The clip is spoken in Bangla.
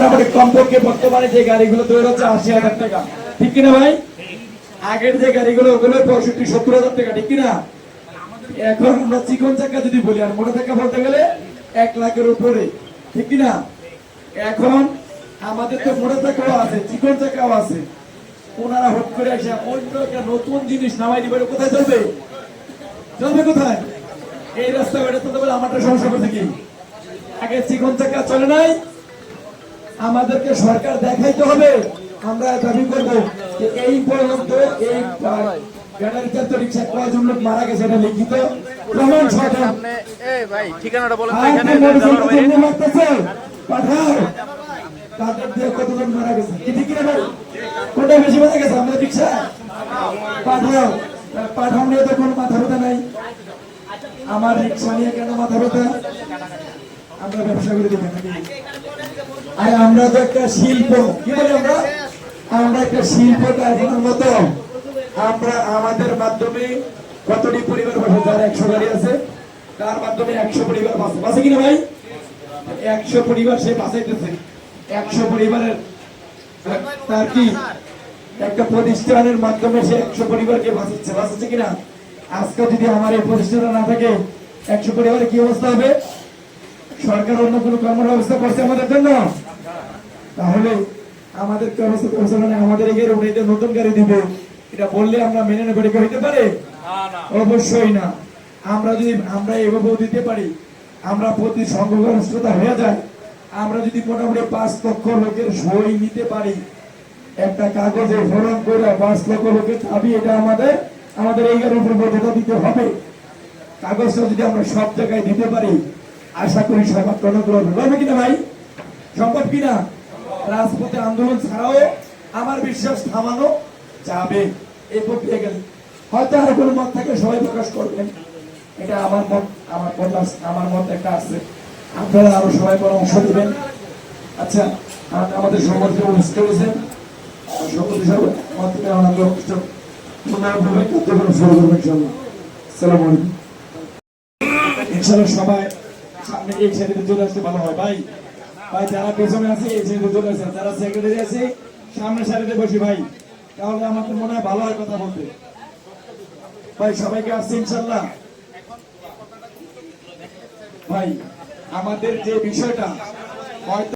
মোটামুটি কমপক্ষে বর্তমানে যে গাড়িগুলো তৈরি হচ্ছে ৮০,০০০ টাকা, ঠিক কিনা ভাই? আগের যে গাড়িগুলো ওগুলো ৬৫-৭০,০০০ টাকা, ঠিক কিনা? এখন আমরা চিকন চাকা যদি বলি, আর মোটা চাকা বলতে গেলে ১,০০,০০০-এর উপরে, ঠিক কিনা? এখন আমাদের তো মোটা চাকাও আছে, চিকন চাকাও আছে। ওনারা হট করে এসে অন্য একটা নতুন জিনিস নামাই দিবে, কোথায় চলবে? চলবে কোথায়? এই রাস্তা বেড়ে চলতে পারে। আমারটা সমস্যা করছে কি? আগে চিকন চাকা চলে নাই, আমাদেরকে সরকার দেখাইতে হবে। আমরা দাবি করবো যে এই পর্যন্ত এই ব্যাটারি চালিত রিক্সা কয়জন লোক মারা গেছে এটা লিখিত প্রমাণ সহ ঠিকানাটা বলেন। পাঠাও তাদের দিয়ে কতজন মারা গেছে, ঠিক কিনা ভাই? কোনটা বেশি মারা গেছে? আমাদের রিক্সা পাঠাও। পাঠাও নিয়ে তো কোনো মাথা ব্যথা নাই। আমার রিক্সা নিয়ে কেন মাথা ব্যথা? আমরা ব্যবসা করে দিই নাকি? আর আমরা তো একটা শিল্প, কি বলি আমরা? আমরা একটা শিল্প কারখানার মতো। আমরা আমাদের মাধ্যমে কতটি পরিবার বাসে? যার ১০০ গাড়ি আছে তার মাধ্যমে ১০০ পরিবার বাসে, বাসে কিনা ভাই? ১০০ পরিবার সে বাঁচাইতেছে। ১০০ পরিবারের তার কি একটা প্রতিষ্ঠানের মাধ্যমে সে ১০০ পরিবারকে বাঁচাচ্ছে, বাঁচাচ্ছে কিনা? আজকে যদি আমার এই প্রতিষ্ঠানটা না থাকে ১০০ পরিবারের কি অবস্থা হবে? সরকার অন্য কোনো কর্মের ব্যবস্থা করছে আমাদের জন্য? তাহলে আমাদের ব্যবস্থা করছে মানে আমাদের এই নতুন গাড়ি দিবে এটা বললে আমরা মেনে নেব? এটা হইতে পারে? অবশ্যই না। আমরা যদি আমরা এভাবেও দিতে পারি, আমরা প্রতি সংঘর্ষতা হয়ে যায়, আমরা যদি মোটামুটি ৫ লক্ষ লোকের সই নিতে পারি একটা কাগজে ফরম করে ৫ লক্ষ লোকের দাবি, এটা আমাদের এই গাড়ির উপর বৈধতা দিতে হবে। কাগজটা যদি আমরা সব জায়গায় দিতে পারি, আশা করি সবার অনুগ্রহ হবে কিনা ভাই? সম্ভব কিনা? রাজপথে আন্দোলন ছাড়াও আমার বিশ্বাস থামানো যাবে এই প্রক্রিয়া গেলে। হয়তো আর কোনো মত থাকে সবাই প্রকাশ করবেন, এটা আমার মত। আমার মত একটা আছে, আপনারা আরো সবাই পরামর্শ দেবেন। আচ্ছা, আমাদের সম্পর্কে অনুষ্ঠিত হয়েছেন সম্পত্তি সব মন্ত্রী আনন্দ অনুষ্ঠান ইনশাআল্লাহ সবাই সামনে এই সারিতে চলে আসতে ভালো হয়। ভাই ভাই যারা পেছনে আছে এই সারিতে চলে আসেন, যারা সেক্রেটারি আছে সামনে সারিতে বসি ভাই, তাহলে আমাদের মনে হয় ভালো হয় কথা বলতে। ভাই সবাইকে আসছে ইনশাআল্লাহ। ভাই আমাদের যে বিষয়টা হয়তো